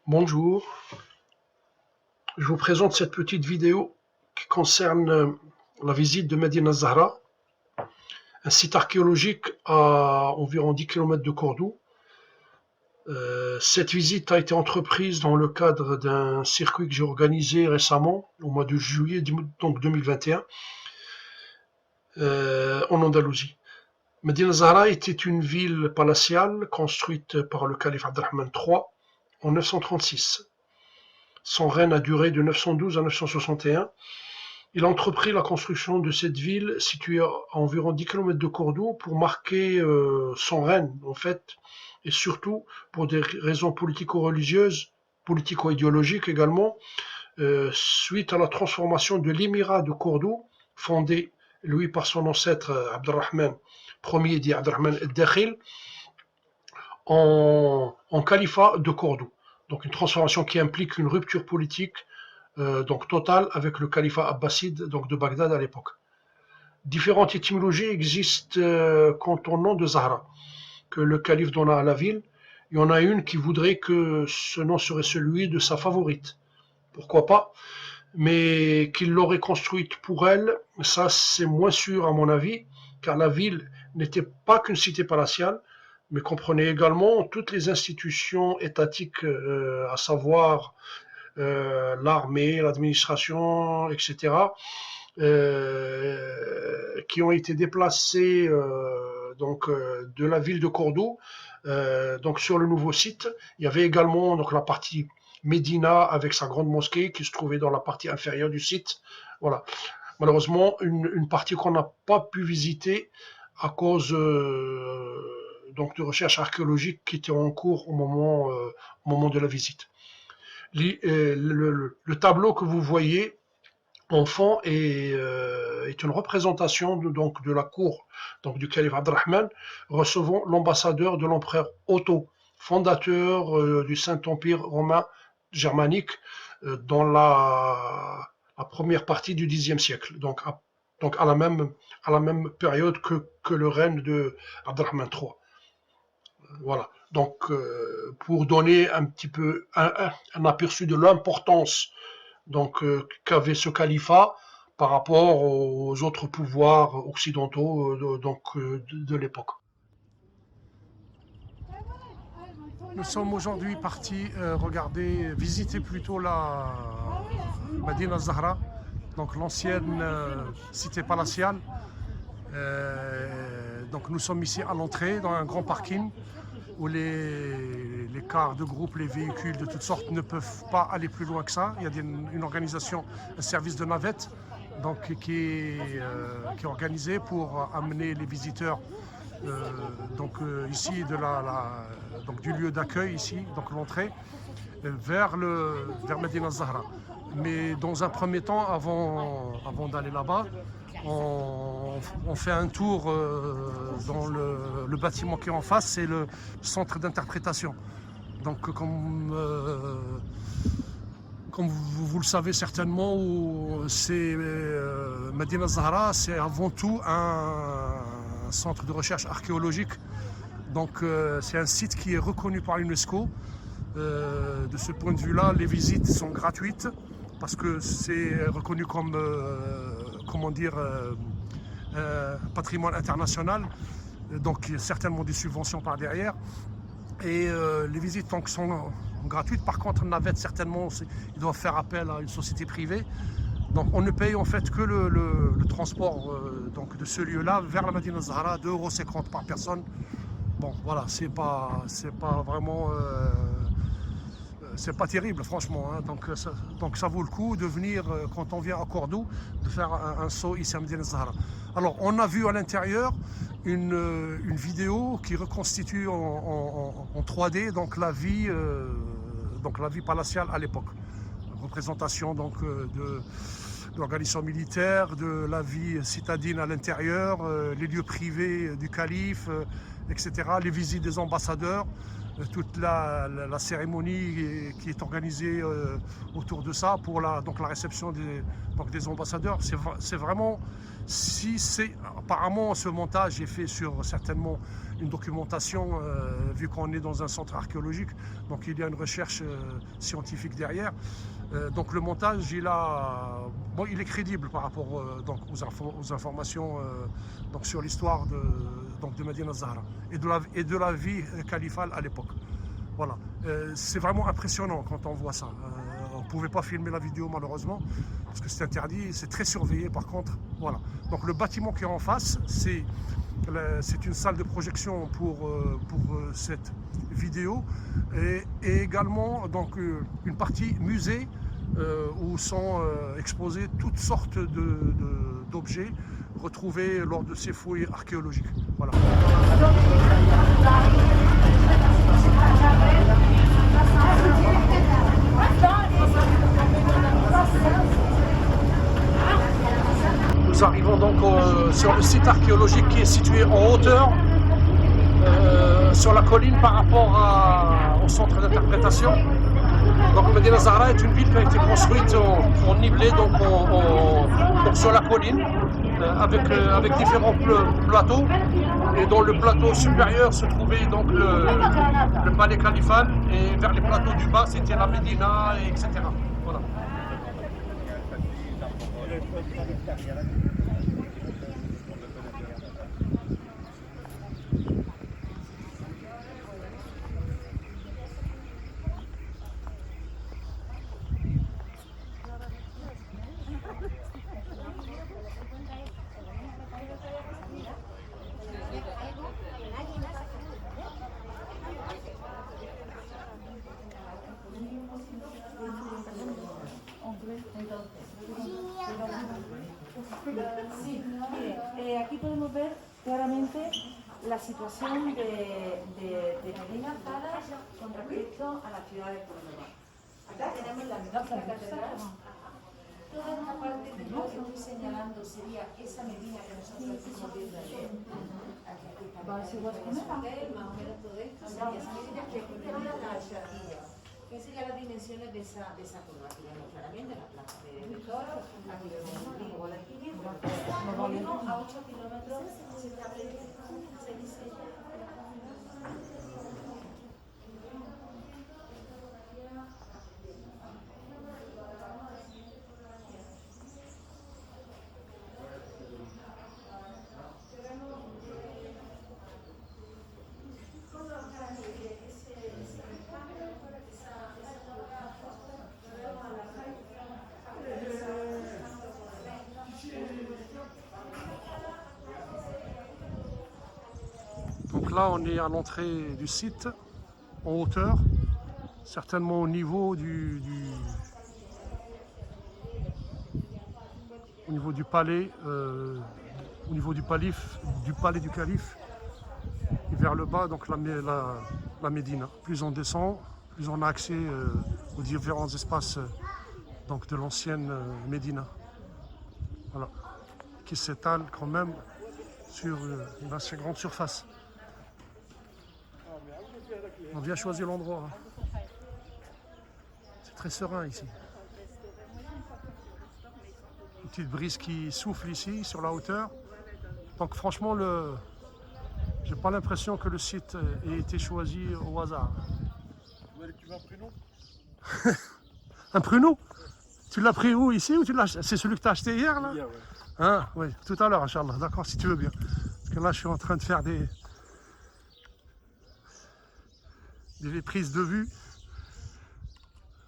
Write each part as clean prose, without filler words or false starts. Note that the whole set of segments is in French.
Bonjour, je vous présente cette petite vidéo qui concerne la visite de Medina Zahra, un site archéologique à environ 10 km de Cordoue. Cette visite a été entreprise dans le cadre d'un circuit que j'ai organisé récemment, au mois de juillet donc 2021, en Andalousie. Medina Zahra était une ville palatiale construite par le calife Abdelrahman III en 936. Son règne a duré de 912 à 961. Il a entrepris la construction de cette ville située à environ 10 km de Cordoue pour marquer son règne, en fait, et surtout pour des raisons politico-religieuses, politico-idéologiques également, suite à la transformation de l'émirat de Cordoue, fondé, lui, par son ancêtre Abdelrahman Ier dit Abdelrahman el-Dakhil, en califat de Cordoue. Donc une transformation qui implique une rupture politique donc totale avec le califat abbasside donc de Bagdad à l'époque. Différentes étymologies existent quant au nom de Zahra, que le calife donna à la ville. Il y en a une qui voudrait que ce nom serait celui de sa favorite. Pourquoi pas? Mais qu'il l'aurait construite pour elle, ça c'est moins sûr à mon avis, car la ville n'était pas qu'une cité palatiale, mais comprenait également toutes les institutions étatiques, à savoir l'armée, l'administration, etc., qui ont été déplacées de la ville de Cordoue donc sur le nouveau site. Il y avait également donc la partie Médina avec sa grande mosquée qui se trouvait dans la partie inférieure du site. Voilà. Malheureusement, une partie qu'on n'a pas pu visiter à cause donc de recherches archéologiques qui étaient en cours au moment de la visite. Le tableau que vous voyez en fond est une représentation de la cour donc du calife Abdelrahman recevant l'ambassadeur de l'empereur Otto, fondateur du Saint-Empire romain germanique dans la première partie du Xe siècle, donc à la même période que le règne de Abdelrahman III. Voilà. Donc, pour donner un petit peu un aperçu de l'importance qu'avait ce califat par rapport aux autres pouvoirs occidentaux de l'époque. Nous sommes aujourd'hui partis visiter plutôt la Medina Zahra, donc l'ancienne cité palatiale. Donc nous sommes ici à l'entrée dans un grand parking où les cars de groupe, les véhicules de toutes sortes ne peuvent pas aller plus loin que ça. Il y a une organisation, un service de navette qui est organisé pour amener les visiteurs ici du lieu d'accueil ici, donc l'entrée, vers Medina Zahra. Mais dans un premier temps, avant d'aller là-bas, on fait un tour dans le bâtiment qui est en face, c'est le centre d'interprétation. Donc comme vous le savez certainement, Medina Zahra, c'est avant tout un centre de recherche archéologique. Donc c'est un site qui est reconnu par l'UNESCO. De ce point de vue-là, les visites sont gratuites parce que c'est reconnu comme patrimoine international. Donc il y a certainement des subventions par derrière. Et les visites donc, sont gratuites. Par contre, navette, certainement, ils doivent faire appel à une société privée. Donc on ne paye en fait que le transport de ce lieu-là vers la Medina Zahra, 2,50 € par personne. Bon, voilà, c'est pas vraiment... c'est pas terrible, franchement. Hein. Donc ça vaut le coup de venir, quand on vient à Cordoue, de faire un saut ici à Medina Zahra. Alors, on a vu à l'intérieur une vidéo qui reconstitue en 3D donc la vie palatiale à l'époque. Représentation de l'organisation militaire, de la vie citadine à l'intérieur, les lieux privés du calife, etc., les visites des ambassadeurs, toute la cérémonie qui est organisée autour de ça pour la réception des ambassadeurs. C'est vraiment, apparemment ce montage est fait sur certainement une documentation, vu qu'on est dans un centre archéologique, donc il y a une recherche scientifique derrière. Donc le montage, il est crédible par rapport donc aux informations donc sur l'histoire de Medina Zahra et de la vie califale à l'époque. Voilà, c'est vraiment impressionnant quand on voit ça. On ne pouvait pas filmer la vidéo malheureusement parce que c'est interdit, c'est très surveillé par contre. Voilà. Donc le bâtiment qui est en face, c'est une salle de projection pour cette vidéo et également donc, une partie musée où sont exposés toutes sortes d'objets retrouvés lors de ces fouilles archéologiques. Voilà. Nous arrivons donc sur le site archéologique qui est situé en hauteur, sur la colline par rapport au centre d'interprétation. Donc Medina Zahra est une ville qui a été construite en nivelé, donc sur la colline, avec différents plateaux. Et dans le plateau supérieur se trouvait donc le palais califal, et vers les plateaux du bas c'était la Médina, etc. Voilà. Sí, mire, aquí podemos ver claramente la situación de Medina Zahra con respecto a la ciudad de Córdoba. Acá tenemos la catedral. Toda esta parte de lo que estoy señalando sería esa Medina que nosotros estamos viendo ayer. Aquí está el más o menos todo esto sería esa Medina que corresponde a la Shahía. Que serían las dimensiones de esa curva. Aquí vemos claramente la plaza de Toro, aquí vemos el río de Alquimia, a 8 kilómetros se establece, se diseña. Donc là, on est à l'entrée du site, en hauteur, certainement au niveau du palais, au niveau du palais du calife, et vers le bas, donc la Médina. Plus on descend, plus on a accès aux différents espaces donc de l'ancienne Médina. Voilà, qui s'étale quand même sur une assez grande surface. On vient choisir l'endroit. Hein. C'est très serein ici. Une petite brise qui souffle ici sur la hauteur. Donc franchement, j'ai pas l'impression que le site ait été choisi au hasard. Tu veux un pruneau? Un pruneau? Tu l'as pris où, ici, ou c'est celui que tu as acheté hier là? Hier, ouais. Hein, oui, tout à l'heure, Inch'Allah. D'accord, si tu veux bien. Parce que là, je suis en train de faire des prises de vue.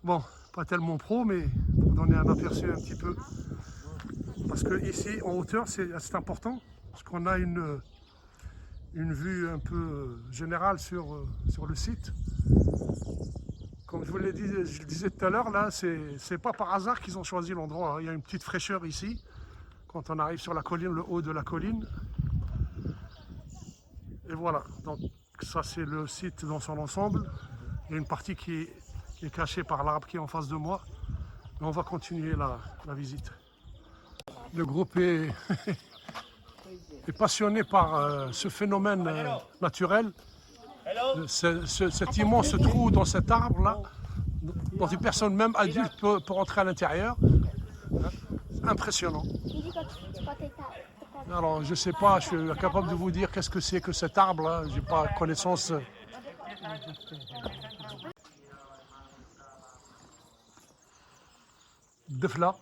Bon, pas tellement pro, mais pour donner un aperçu un petit peu. Parce que ici, en hauteur, c'est important. Parce qu'on a une vue un peu générale sur le site. Comme je vous l'ai dit, je le disais tout à l'heure, là, c'est pas par hasard qu'ils ont choisi l'endroit. Il y a une petite fraîcheur ici, quand on arrive sur la colline, le haut de la colline. Et voilà, donc ça c'est le site dans son ensemble. Il y a une partie qui est cachée par l'arbre qui est en face de moi. Mais on va continuer la visite. Le groupe est passionné par ce phénomène naturel. Cet immense trou dans cet arbre-là, dont une personne même adulte peut rentrer à l'intérieur. Impressionnant. Alors, je ne sais pas, je suis incapable de vous dire qu'est-ce que c'est que cet arbre, là. Je n'ai pas connaissance. Defla,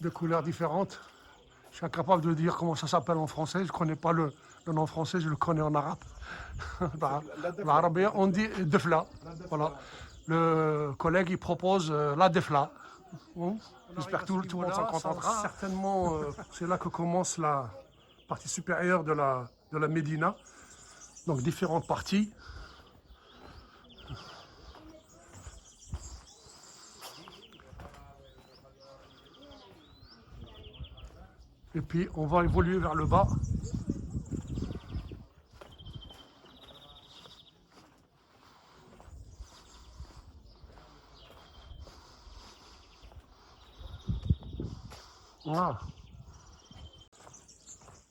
de couleurs différentes. Je suis incapable de dire comment ça s'appelle en français. Je ne connais pas le nom français, je le connais en arabe. L'arabe, on dit defla. Voilà. Le collègue, il propose la defla. J'espère que tout le monde s'en contentera. Certainement, c'est là que commence la partie supérieure de la Médina. Donc différentes parties. Et puis on va évoluer vers le bas. Voilà.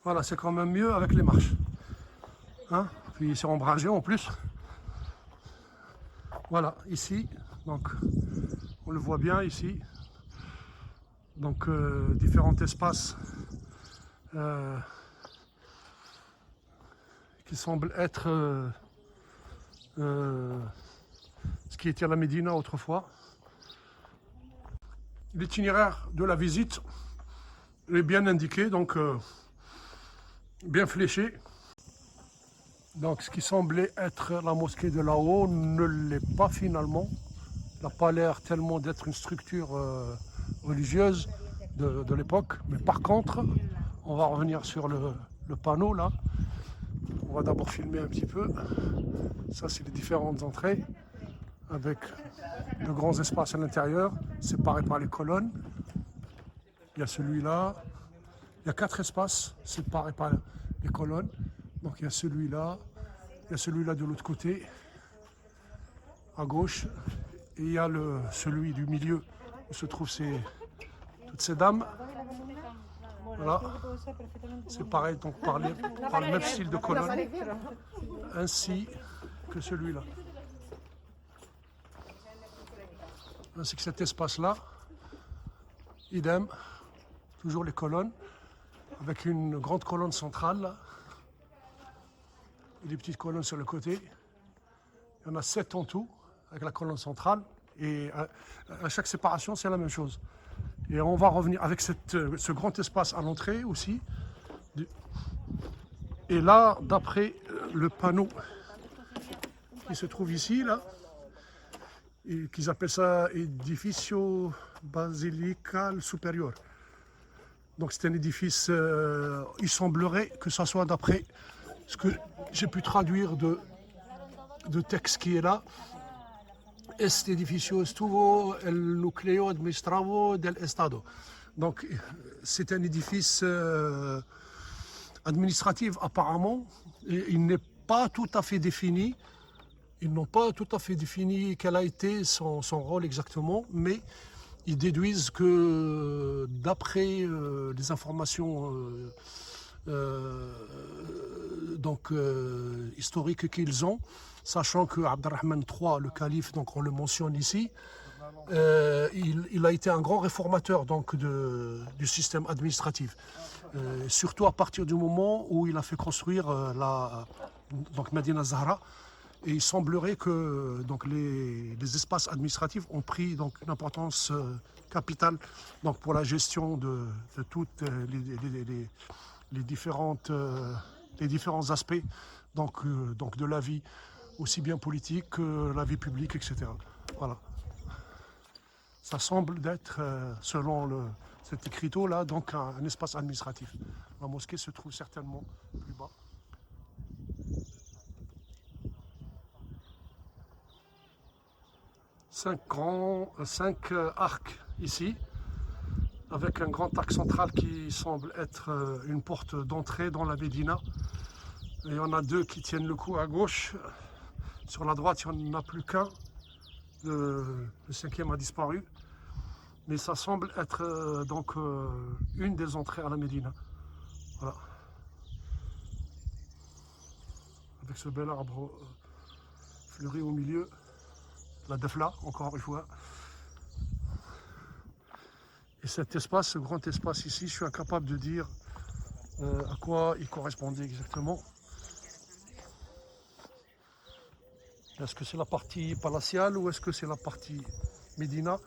Voilà, c'est quand même mieux avec les marches. Hein? Puis c'est ombragé en plus. Voilà, ici, donc on le voit bien ici. Donc différents espaces qui semblent être ce qui était la Médina autrefois. L'itinéraire de la visite est bien indiqué, donc bien fléché. Donc ce qui semblait être la mosquée de là-haut ne l'est pas finalement. Il n'a pas l'air tellement d'être une structure religieuse de l'époque. Mais par contre, on va revenir sur le panneau là. On va d'abord filmer un petit peu. Ça, c'est les différentes entrées avec de grands espaces à l'intérieur, séparés par les colonnes. Il y a celui-là. Il y a 4 espaces séparés par les colonnes. Donc il y a celui-là. Il y a celui-là de l'autre côté, à gauche. Et il y a celui du milieu où se trouvent toutes ces dames. Voilà. C'est pareil, donc par le même style de colonne, ainsi que celui-là. Ainsi que cet espace-là, idem, toujours les colonnes, avec une grande colonne centrale, là, et des petites colonnes sur le côté. Il y en a 7 en tout, avec la colonne centrale, et à chaque séparation, c'est la même chose. Et on va revenir avec ce grand espace à l'entrée aussi. Et là, d'après le panneau qui se trouve ici, là, qu'ils appellent ça Edificio Basilical Superior. Donc c'est un édifice, il semblerait que ça soit d'après ce que j'ai pu traduire de texte qui est là. Este edificio estuvo el nucleo administrativo del Estado. Donc c'est un édifice administratif apparemment. Et il n'est pas tout à fait défini. Ils n'ont pas tout à fait défini quel a été son rôle exactement, mais ils déduisent que d'après les informations historiques qu'ils ont, sachant que Abderrahmane III, le calife, donc on le mentionne ici, il a été un grand réformateur donc, du système administratif, surtout à partir du moment où il a fait construire donc Medina Zahra. Et il semblerait que donc, les espaces administratifs ont pris donc, une importance capitale donc, pour la gestion de toutes les différents aspects donc, de la vie, aussi bien politique que la vie publique, etc. Voilà. Ça semble d'être, selon cet écriteau-là, donc un espace administratif. La mosquée se trouve certainement plus bas. 5 arcs ici, avec un grand arc central qui semble être une porte d'entrée dans la Médina. Et il y en a 2 qui tiennent le coup à gauche. Sur la droite, il n'y en a plus qu'un. Le 5e a disparu. Mais ça semble être donc une des entrées à la Médina. Voilà. Avec ce bel arbre fleuri au milieu. La Defla, encore une fois. Et cet espace, ce grand espace ici, je suis incapable de dire à quoi il correspondait exactement. Est-ce que c'est la partie palatiale ou est-ce que c'est la partie Médina?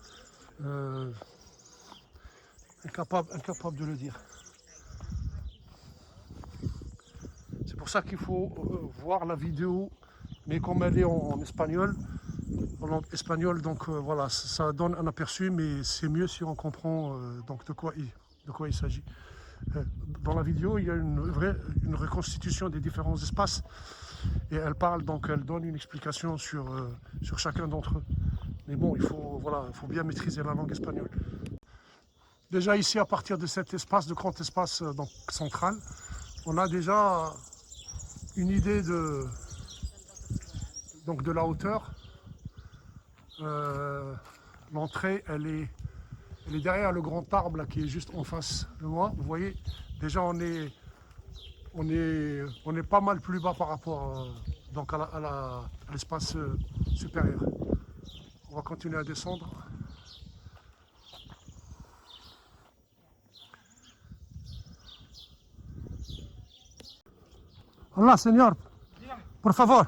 Incapable de le dire. C'est pour ça qu'il faut voir la vidéo, mais comme elle est en espagnol, en langue espagnole, donc voilà, ça donne un aperçu, mais c'est mieux si on comprend donc de quoi il s'agit. Dans la vidéo, il y a une reconstitution des différents espaces et elle parle, donc elle donne une explication sur chacun d'entre eux. Mais bon, il faut bien maîtriser la langue espagnole. Déjà ici, à partir de cet espace, de grand espace donc, central, on a déjà une idée de la hauteur. L'entrée, elle est derrière le grand arbre là, qui est juste en face de moi. Vous voyez, déjà on est pas mal plus bas par rapport donc à l'espace supérieur. On va continuer à descendre. Hola, señor. Por favor,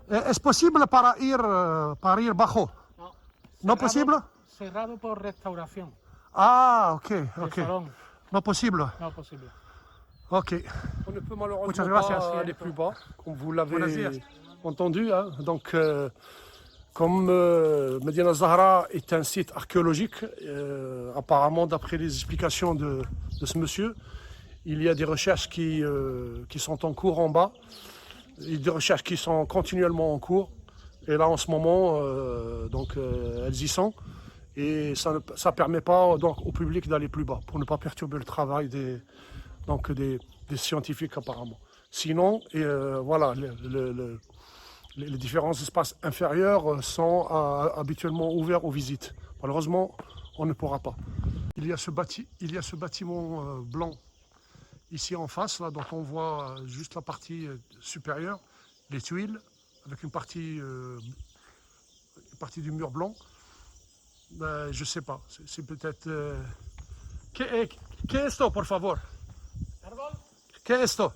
¿es posible para ir bajo? No. ¿No posible? Cerrado por restauración. Ah, ok, El ok. salón. No posible. No posible. Ok. On ne peut malheureusement Muchas pas gracias. aller plus bas, comme vous l'avez Buenos entendu. Hein. Donc, comme Medina Zahra est un site archéologique, apparemment d'après les explications de ce monsieur, il y a des recherches qui sont en cours en bas, et des recherches qui sont continuellement en cours. Et là, en ce moment, elles y sont. Et ça ne permet pas donc, au public d'aller plus bas, pour ne pas perturber le travail des scientifiques apparemment. Sinon, voilà, les différents espaces inférieurs sont habituellement ouverts aux visites. Malheureusement, on ne pourra pas. Il y a ce bâtiment blanc ici en face, là, dont on voit juste la partie supérieure, les tuiles, avec une partie du mur blanc. Je sais pas, c'est peut-être... ¿Qué es esto, por favor? ¿Árbol? ¿Qué es esto?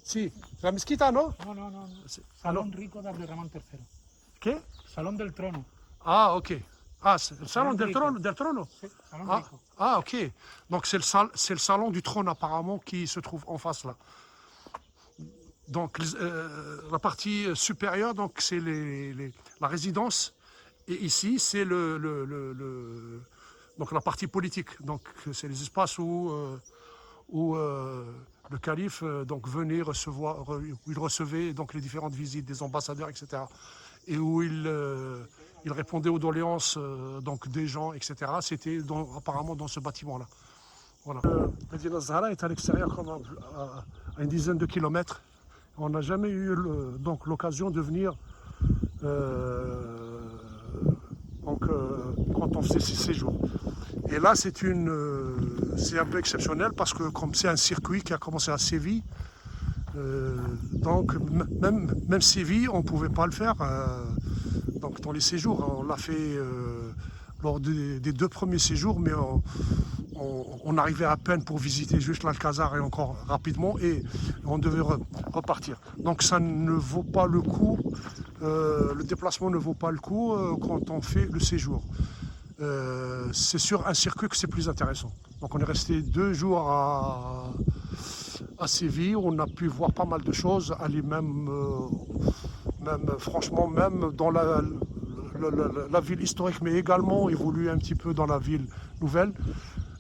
Sí, la mezquita, ¿no? No. Sí. Salón rico de Abderramán III. ¿Qué? Salón del trono. Ah, ok. Ah, c'est le salon del trono? Sí, salón Ah, rico. ah, ok. Donc c'est le salon du trône apparemment qui se trouve en face là. Donc la partie supérieure, donc c'est la résidence. Et ici, c'est donc la partie politique. Donc c'est les espaces où le calife donc venait recevoir, où il recevait donc les différentes visites des ambassadeurs, etc. Et où il répondait aux doléances donc des gens, etc. C'était apparemment dans ce bâtiment-là. Voilà. Medina Zahra est à l'extérieur, à une dizaine de kilomètres. On n'a jamais eu donc l'occasion de venir quand on faisait ces séjours. Et là, c'est un peu exceptionnel parce que comme c'est un circuit qui a commencé à Séville, donc même Séville, on ne pouvait pas le faire donc dans les séjours. On l'a fait lors des 2 premiers séjours, mais on arrivait à peine pour visiter juste l'Alcazar et encore rapidement, et on devait repartir. Donc ça ne vaut pas le coup, le déplacement ne vaut pas le coup quand on fait le séjour. C'est sur un circuit que c'est plus intéressant. Donc on est resté 2 jours à Séville, on a pu voir pas mal de choses, aller même franchement, même dans la ville historique, mais également évoluer un petit peu dans la ville nouvelle,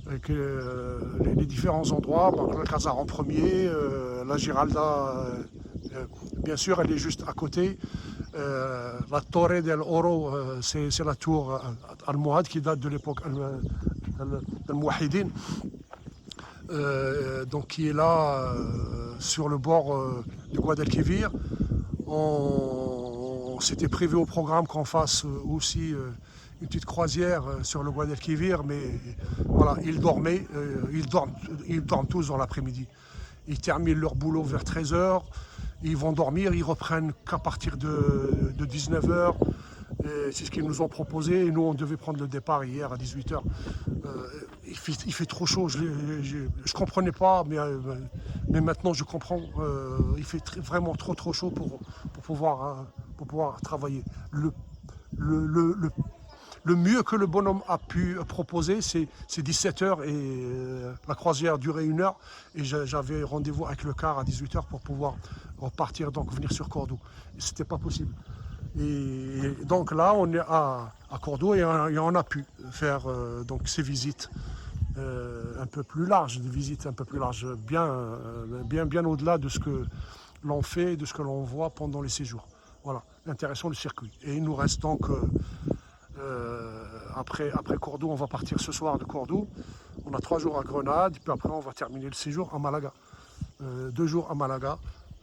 avec les différents endroits, donc l'Alcazar en premier, la Giralda, bien sûr, elle est juste à côté. La Torre del Oro, c'est la tour almohade qui date de l'époque al-Mouahidine, donc qui est là sur le bord du Guadalquivir. C'était prévu au programme qu'on fasse aussi une petite croisière sur le Guadalquivir, mais voilà, ils dormaient, ils dorment tous dans l'après-midi. Ils terminent leur boulot vers 13h, ils vont dormir, ils reprennent qu'à partir de 19h, C'est ce qu'ils nous ont proposé. Et nous, on devait prendre le départ hier à 18h. Il fait trop chaud. Je ne comprenais pas, mais maintenant je comprends. Il fait vraiment trop chaud pour pouvoir travailler. Le mieux que le bonhomme a pu proposer, c'est 17h et la croisière durait 1 heure. Et j'avais rendez-vous avec le car à 18h pour pouvoir repartir, donc venir sur Cordoue. Et c'était pas possible. Et donc là, on est à Cordoue et on a pu faire donc ces visites un peu plus larges, des visites un peu plus larges, bien au-delà de ce que l'on fait, de ce que l'on voit pendant les séjours. Voilà, intéressant le circuit. Et il nous reste donc, après Cordoue, on va partir ce soir de Cordoue. On a 3 jours à Grenade, puis après on va terminer le séjour à Malaga. 2 jours à Malaga.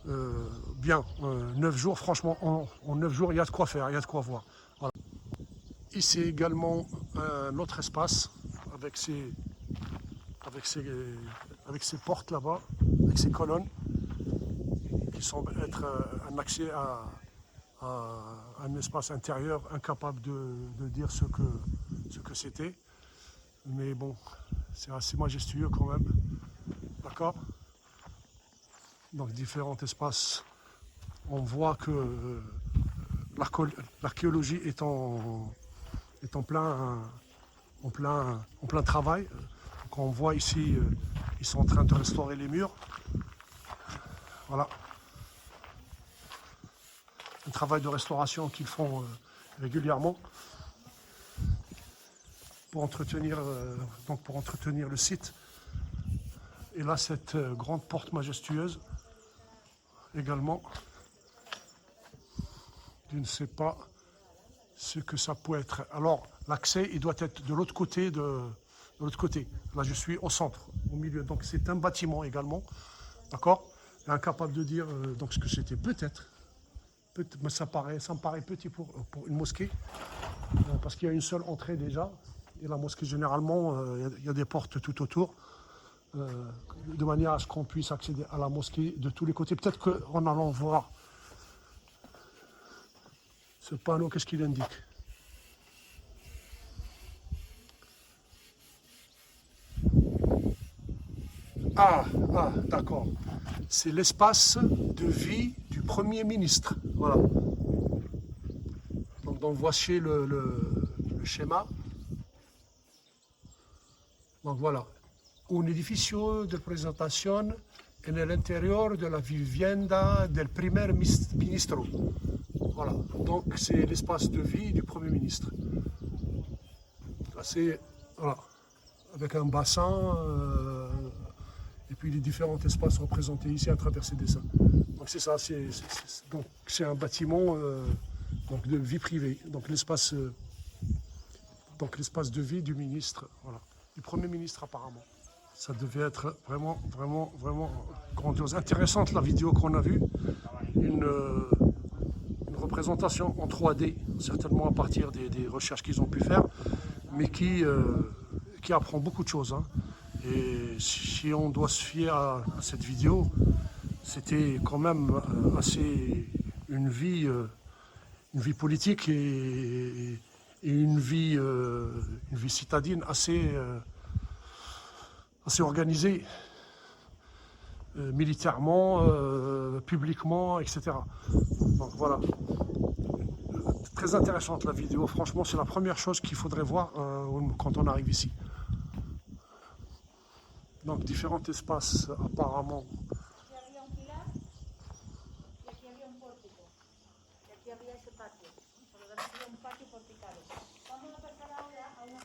9 jours, franchement, en 9 jours, il y a de quoi faire, il y a de quoi voir. Voilà. Ici également un autre espace avec ses portes là-bas, avec ses colonnes, qui semble être un accès à un espace intérieur incapable de dire ce que c'était. Mais bon, c'est assez majestueux quand même. D'accord ? Donc différents espaces. On voit que l'archéologie est en plein travail. Donc on voit ici, ils sont en train de restaurer les murs. Voilà. Un travail de restauration qu'ils font régulièrement pour entretenir le site. Et là, cette grande porte majestueuse également. Je ne sais pas ce que ça peut être. Alors, l'accès, il doit être de l'autre côté. Là, je suis au centre, au milieu. Donc, c'est un bâtiment également. D'accord ? Incapable de dire donc ce que c'était. Peut-être. Mais ça me paraît petit pour une mosquée. Parce qu'il y a une seule entrée déjà. Et la mosquée, généralement, il y a des portes tout autour. De manière à ce qu'on puisse accéder à la mosquée de tous les côtés. Peut-être qu'en allant voir ce panneau, qu'est-ce qu'il indique? Ah, d'accord. C'est l'espace de vie du Premier ministre. Voilà. Donc voici le schéma. Donc voilà. Un edificio de presentación en el interior de la vivienda del primer ministro. Voilà, donc c'est l'espace de vie du Premier ministre. Là, c'est, voilà, avec un bassin et puis les différents espaces représentés ici à travers ces dessins. Donc c'est ça, donc c'est un bâtiment donc de vie privée, donc l'espace de vie du ministre, voilà, du Premier ministre apparemment. Ça devait être vraiment grandiose. Intéressante la vidéo qu'on a vue. Une représentation en 3D, certainement à partir des recherches qu'ils ont pu faire, mais qui apprend beaucoup de choses. Hein. Et si on doit se fier à cette vidéo, c'était quand même assez une vie politique et une vie citadine assez organisée, militairement, publiquement, etc. Donc voilà, très intéressante la vidéo, franchement c'est la première chose qu'il faudrait voir quand on arrive ici. Donc différents espaces apparemment.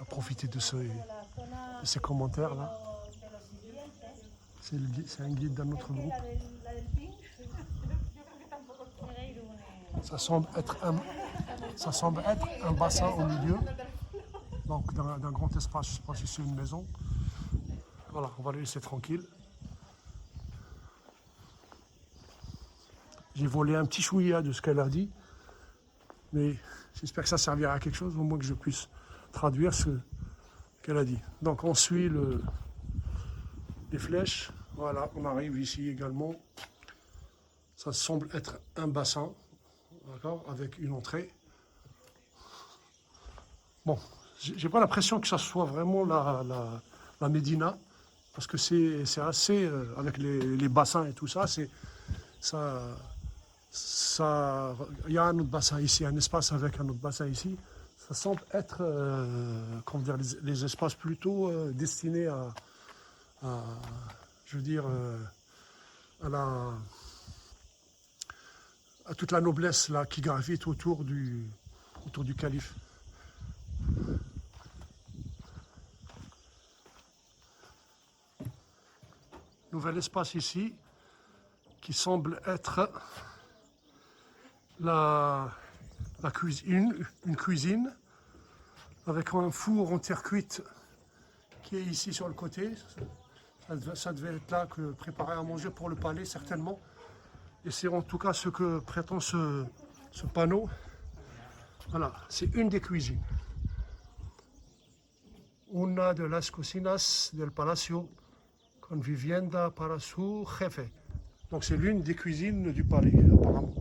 À profiter de ces commentaires là. C'est un guide d'un autre groupe. Ça semble être un bassin au milieu, donc d'un grand espace. Je ne sais pas si c'est une maison. Voilà, on va les laisser tranquilles. J'ai volé un petit chouïa de ce qu'elle a dit, mais j'espère que ça servira à quelque chose, au moins que je puisse traduire ce qu'elle a dit. Donc on suit les flèches. Voilà, on arrive ici également. Ça semble être un bassin, d'accord, avec une entrée. Bon, j'ai pas l'impression que ça soit vraiment la Médina, parce que c'est assez, avec les bassins et tout ça, ça, il y a un autre bassin ici, un espace avec un autre bassin ici. Ça semble être, comment dire, les espaces plutôt destinés je veux dire, à toute la noblesse là, qui gravite autour du calife. Nouvel espace ici qui semble être une cuisine avec un four en terre cuite qui est ici sur le côté. Ça devait être là que préparer à manger pour le palais certainement. Et c'est en tout cas ce que prétend ce panneau. Voilà, c'est une des cuisines. Una de las cocinas del palacio con vivienda para su jefe. Donc c'est l'une des cuisines du palais apparemment.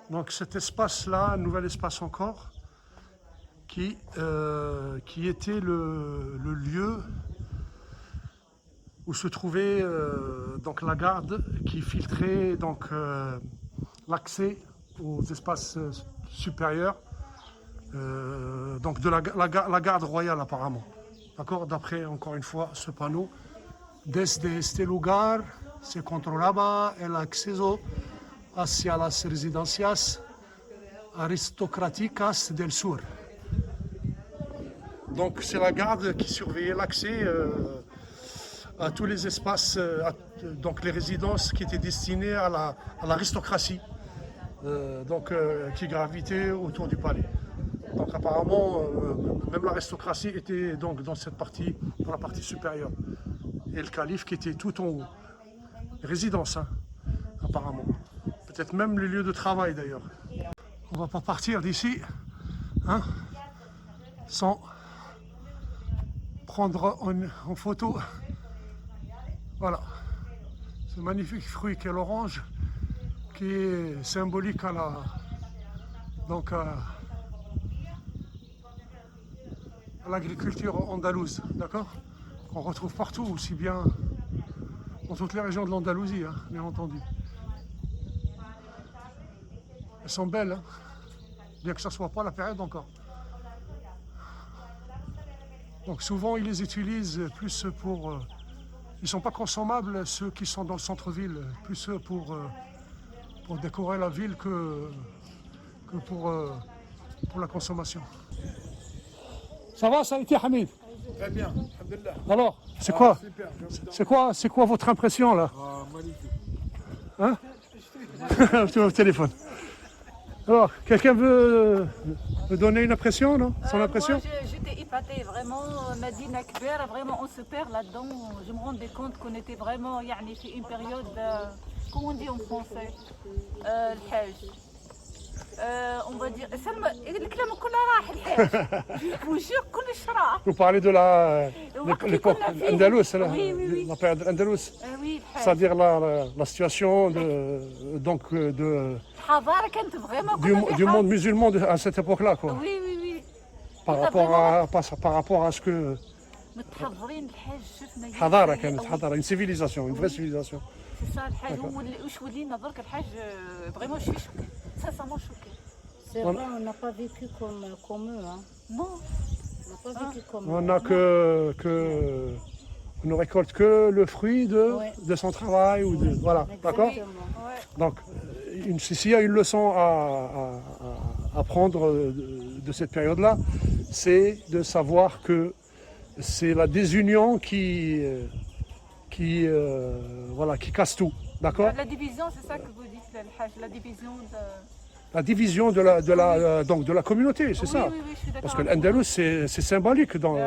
Donc cet espace-là, un nouvel espace encore, qui était le lieu où se trouvait donc la garde qui filtrait donc l'accès aux espaces supérieurs, donc de la garde royale apparemment. D'accord, d'après encore une fois ce panneau. Desde este lugar se controlaba el acceso hacia las residencias aristocráticas del sur. Donc c'est la garde qui surveillait l'accès à tous les espaces, donc les résidences qui étaient destinées à l'aristocratie, qui gravitaient autour du palais. Donc apparemment, même l'aristocratie était donc dans cette partie, dans la partie supérieure. Et le calife qui était tout en haut. Résidence, hein, apparemment. Peut-être même le lieu de travail d'ailleurs. On va pas partir d'ici, hein, sans prendre en photo. Voilà, ce magnifique fruit qu'est l'orange, qui est symbolique à l'agriculture andalouse, d'accord? Qu'on retrouve partout, aussi bien dans toutes les régions de l'Andalousie, hein, bien entendu. Elles sont belles, hein, bien que ça ne soit pas la période encore. Donc souvent ils les utilisent plus pour... ils ne sont pas consommables, ceux qui sont dans le centre-ville, plus pour décorer la ville que pour la consommation. Ça va, ça a été Hamid? Très bien, alhamdoulilah. Alors, c'est quoi? Super, c'est quoi votre impression là? Ah, magnifique. Hein? Je te vois au téléphone. Alors, quelqu'un veut me donner une impression, non? Son impression? Moi, j'étais épatée, vraiment, Medina Kbera, vraiment, on se perd là-dedans. Je me rendais compte qu'on était vraiment, يعني, في une période, comment on dit en français, الحاج. On va dire, الكلام كله راح الحاج. Je vous jure, كلش راح. Vous parlez de l'époque andalouse, la période andalouse, Oui, الحاج. c'est-à-dire la situation الحضارة كانت vraiment du monde musulman à cette époque-là, quoi. Oui, oui, oui. Par rapport à ce que متحضرين الحاج شفنا. حضارة كانت حضارة, une civilisation, une vraie civilisation. C'est ça الحاج. وش ولينا درك الحاج vraiment je suis choquée. Sincèrement choquée. C'est vrai, on n'a pas vécu comme eux. Hein. Non. On n'a pas vécu comme On eux. n'a on ne récolte que le fruit de son travail ou voilà, d'accord? Exactement. Ouais. Donc, s'il y a une leçon à prendre de cette période-là, c'est de savoir que c'est la désunion qui casse tout, d'accord? La division, c'est ça que vous dites, le Hajj, la division de... La division de la communauté, c'est ça. Oui, je suis d'accord. Parce que l'Andalous, c'est symbolique dans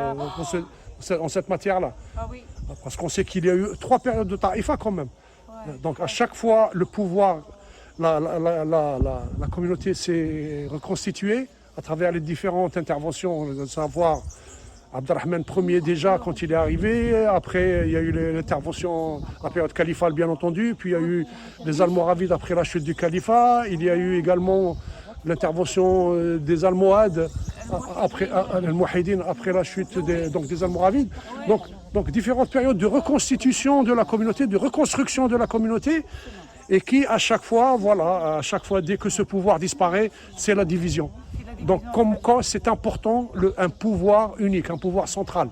cette matière-là. Ah oui. Parce qu'on sait qu'il y a eu 3 périodes de Taïfa quand même. Ouais. Donc à chaque fois, le pouvoir, la communauté s'est reconstituée à travers les différentes interventions, de savoir Abderrahman Ier déjà quand il est arrivé, après il y a eu l'intervention, la période califale bien entendu, puis il y a eu les Almoravides après la chute du califat, il y a eu également l'intervention des Almohades après le Mouahidine, après la chute des Almoravides. Donc différentes périodes de reconstitution de la communauté, de reconstruction de la communauté, et qui à chaque fois, voilà, dès que ce pouvoir disparaît, c'est la division. Donc comme quoi c'est important un pouvoir unique, un pouvoir central.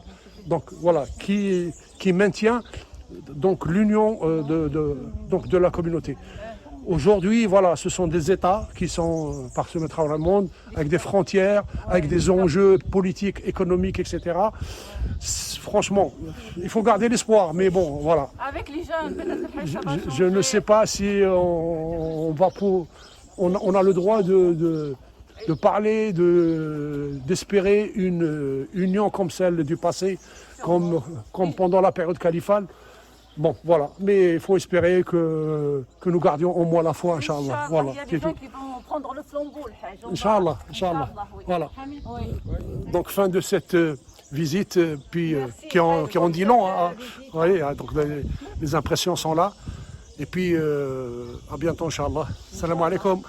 Donc voilà, qui maintient donc l'union de la communauté. Aujourd'hui, voilà, ce sont des États qui sont parsemés à travers le monde, avec des frontières, avec des enjeux politiques, économiques, etc. Franchement, il faut garder l'espoir, mais bon, voilà. Avec les jeunes, peut-être ça va Je ne sais pas si on a le droit de parler, d'espérer une union comme celle du passé, comme pendant la période califale. Bon, voilà. Mais il faut espérer que nous gardions au moins la foi, Inch'Allah. Voilà. Il y a des gens qui vont prendre le flambeau, le Hajj. Inch'Allah, Inch'Allah. Voilà. Donc, fin de cette visite, puis qui en dit long. Hein. Oui, donc les impressions sont là. Et puis, à bientôt, Inch'Allah. Salam alaikum.